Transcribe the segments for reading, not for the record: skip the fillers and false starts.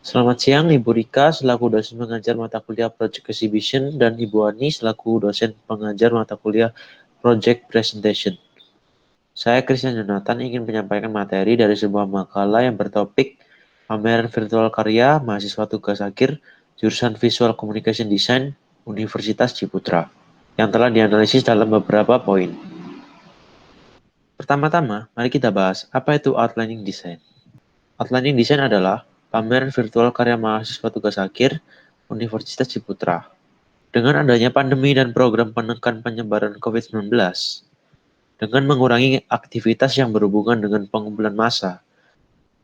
Selamat siang, Ibu Rika selaku dosen pengajar mata kuliah Project Exhibition dan Ibu Ani selaku dosen pengajar mata kuliah Project Presentation. Saya Christian Jonathan ingin menyampaikan materi dari sebuah makalah yang bertopik pameran virtual karya mahasiswa tugas akhir jurusan Visual Communication Design Universitas Ciputra yang telah dianalisis dalam beberapa poin. Pertama-tama, mari kita bahas apa itu outlining design. Outlining design adalah pameran virtual karya mahasiswa tugas akhir Universitas Ciputra. Dengan adanya pandemi dan program penekan penyebaran COVID-19, dengan mengurangi aktivitas yang berhubungan dengan pengumpulan massa,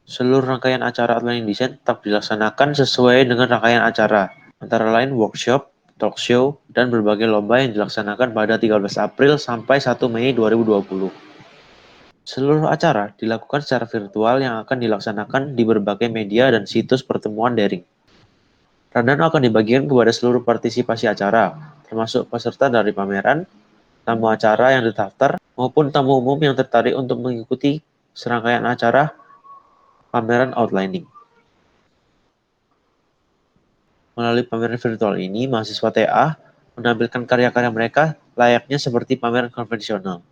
seluruh rangkaian acara outlining design tetap dilaksanakan sesuai dengan rangkaian acara, antara lain workshop, talk show, dan berbagai lomba yang dilaksanakan pada 13 April sampai 1 Mei 2020. Seluruh acara dilakukan secara virtual yang akan dilaksanakan di berbagai media dan situs pertemuan daring. Rundown akan dibagikan kepada seluruh partisipasi acara, termasuk peserta dari pameran, tamu acara yang terdaftar, maupun tamu umum yang tertarik untuk mengikuti serangkaian acara pameran outlining. Melalui pameran virtual ini, mahasiswa TA menampilkan karya-karya mereka layaknya seperti pameran konvensional.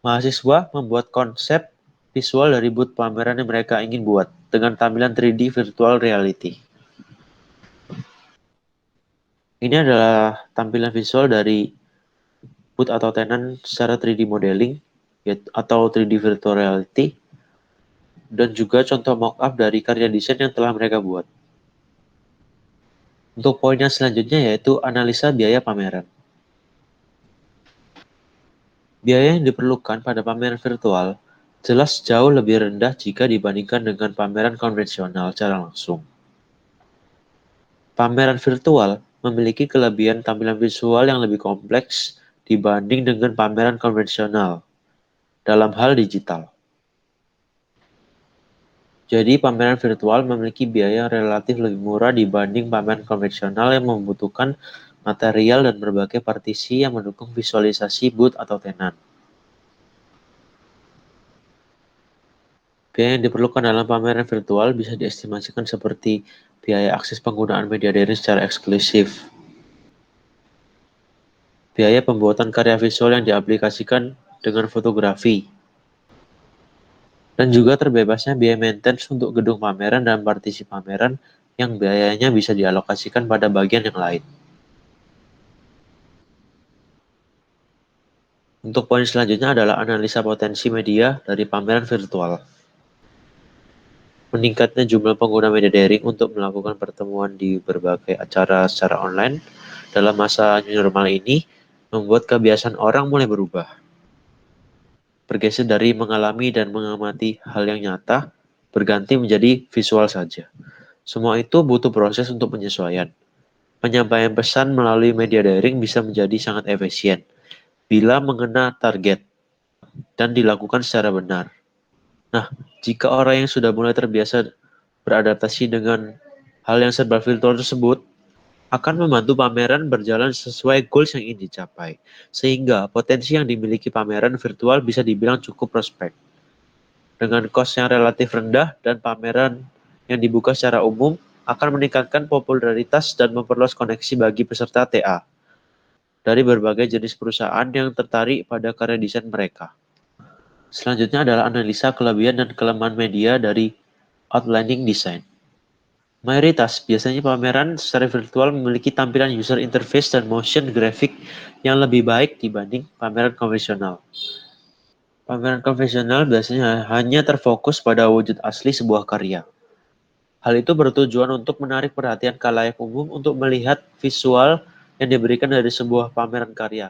Mahasiswa membuat konsep visual dari booth pameran yang mereka ingin buat dengan tampilan 3D virtual reality. Ini adalah tampilan visual dari booth atau tenan secara 3D modeling atau 3D virtual reality dan juga contoh mockup dari karya desain yang telah mereka buat. Untuk poin yang selanjutnya yaitu analisa biaya pameran. Biaya yang diperlukan pada pameran virtual jelas jauh lebih rendah jika dibandingkan dengan pameran konvensional secara langsung. Pameran virtual memiliki kelebihan tampilan visual yang lebih kompleks dibanding dengan pameran konvensional dalam hal digital. Jadi, pameran virtual memiliki biaya yang relatif lebih murah dibanding pameran konvensional yang membutuhkan material dan berbagai partisi yang mendukung visualisasi booth atau tenan. Biaya yang diperlukan dalam pameran virtual bisa diestimasikan seperti biaya akses penggunaan media daring secara eksklusif, biaya pembuatan karya visual yang diaplikasikan dengan fotografi, dan juga terbebasnya biaya maintenance untuk gedung pameran dan partisi pameran yang biayanya bisa dialokasikan pada bagian yang lain. Untuk poin selanjutnya adalah analisa potensi media dari pameran virtual. Meningkatnya jumlah pengguna media daring untuk melakukan pertemuan di berbagai acara secara online dalam masa new normal ini membuat kebiasaan orang mulai berubah. Bergeser dari mengalami dan mengamati hal yang nyata, berganti menjadi visual saja. Semua itu butuh proses untuk penyesuaian. Penyampaian pesan melalui media daring bisa menjadi sangat efisien bila mengena target dan dilakukan secara benar. Nah, jika orang yang sudah mulai terbiasa beradaptasi dengan hal yang serba virtual tersebut, akan membantu pameran berjalan sesuai goals yang ingin dicapai. Sehingga potensi yang dimiliki pameran virtual bisa dibilang cukup prospek. Dengan cost yang relatif rendah dan pameran yang dibuka secara umum akan meningkatkan popularitas dan memperluas koneksi bagi peserta TA dari berbagai jenis perusahaan yang tertarik pada karya desain mereka. Selanjutnya adalah analisa kelebihan dan kelemahan media dari outlining design. Mayoritas biasanya pameran secara virtual memiliki tampilan user interface dan motion graphic yang lebih baik dibanding pameran konvensional. Pameran konvensional biasanya hanya terfokus pada wujud asli sebuah karya. Hal itu bertujuan untuk menarik perhatian khalayak umum untuk melihat visual yang diberikan dari sebuah pameran karya.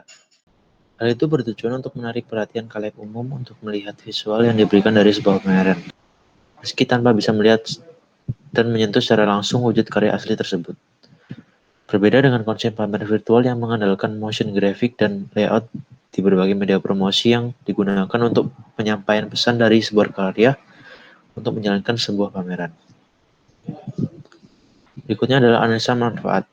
Hal itu bertujuan untuk menarik perhatian khalayak umum untuk melihat visual yang diberikan dari sebuah pameran, meski tanpa bisa melihat dan menyentuh secara langsung wujud karya asli tersebut. Berbeda dengan konsep pameran virtual yang mengandalkan motion graphic dan layout di berbagai media promosi yang digunakan untuk penyampaian pesan dari sebuah karya untuk menjalankan sebuah pameran. Berikutnya adalah analisa manfaat.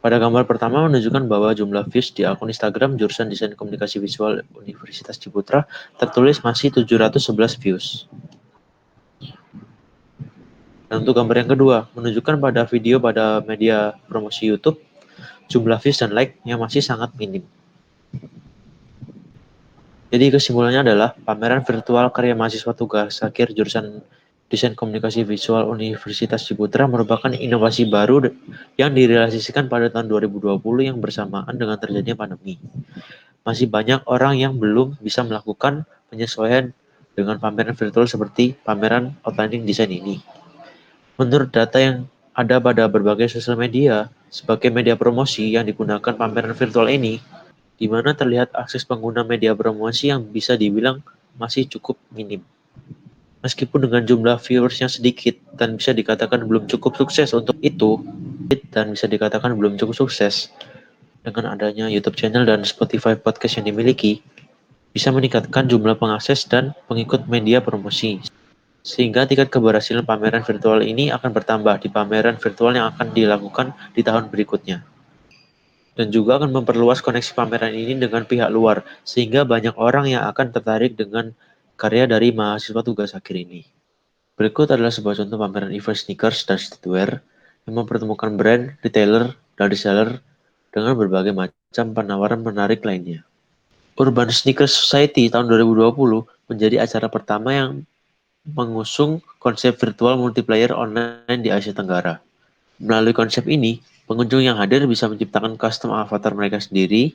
Pada gambar pertama menunjukkan bahwa jumlah views di akun Instagram jurusan Desain Komunikasi Visual Universitas Ciputra tertulis masih 711 views. Dan untuk gambar yang kedua, menunjukkan pada video pada media promosi YouTube, jumlah views dan like yang masih sangat minim. Jadi kesimpulannya adalah pameran virtual karya mahasiswa tugas akhir jurusan Desain Komunikasi Visual Universitas Ciputra merupakan inovasi baru yang direalisasikan pada tahun 2020 yang bersamaan dengan terjadinya pandemi. Masih banyak orang yang belum bisa melakukan penyesuaian dengan pameran virtual seperti pameran outlining desain ini. Menurut data yang ada pada berbagai sosial media, sebagai media promosi yang digunakan pameran virtual ini, di mana terlihat akses pengguna media promosi yang bisa dibilang masih cukup minim. Meskipun dengan jumlah viewers yang sedikit dan bisa dikatakan belum cukup sukses untuk itu, dengan adanya YouTube channel dan Spotify podcast yang dimiliki, bisa meningkatkan jumlah pengakses dan pengikut media promosi. Sehingga tingkat keberhasilan pameran virtual ini akan bertambah di pameran virtual yang akan dilakukan di tahun berikutnya. Dan juga akan memperluas koneksi pameran ini dengan pihak luar, sehingga banyak orang yang akan tertarik dengan karya dari mahasiswa tugas akhir ini. Berikut adalah sebuah contoh pameran event sneakers dan streetwear yang mempertemukan brand, retailer, dan reseller dengan berbagai macam penawaran menarik lainnya. Urban Sneakers Society tahun 2020 menjadi acara pertama yang mengusung konsep virtual multiplayer online di Asia Tenggara. Melalui konsep ini, pengunjung yang hadir bisa menciptakan custom avatar mereka sendiri,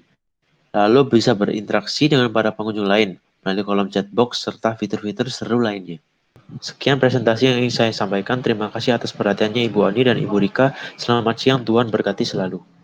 lalu bisa berinteraksi dengan para pengunjung lain melalui kolom chat box serta fitur-fitur seru lainnya. Sekian presentasi yang ingin saya sampaikan. Terima kasih atas perhatiannya Ibu Ani dan Ibu Rika. Selamat siang, Tuhan berkati selalu.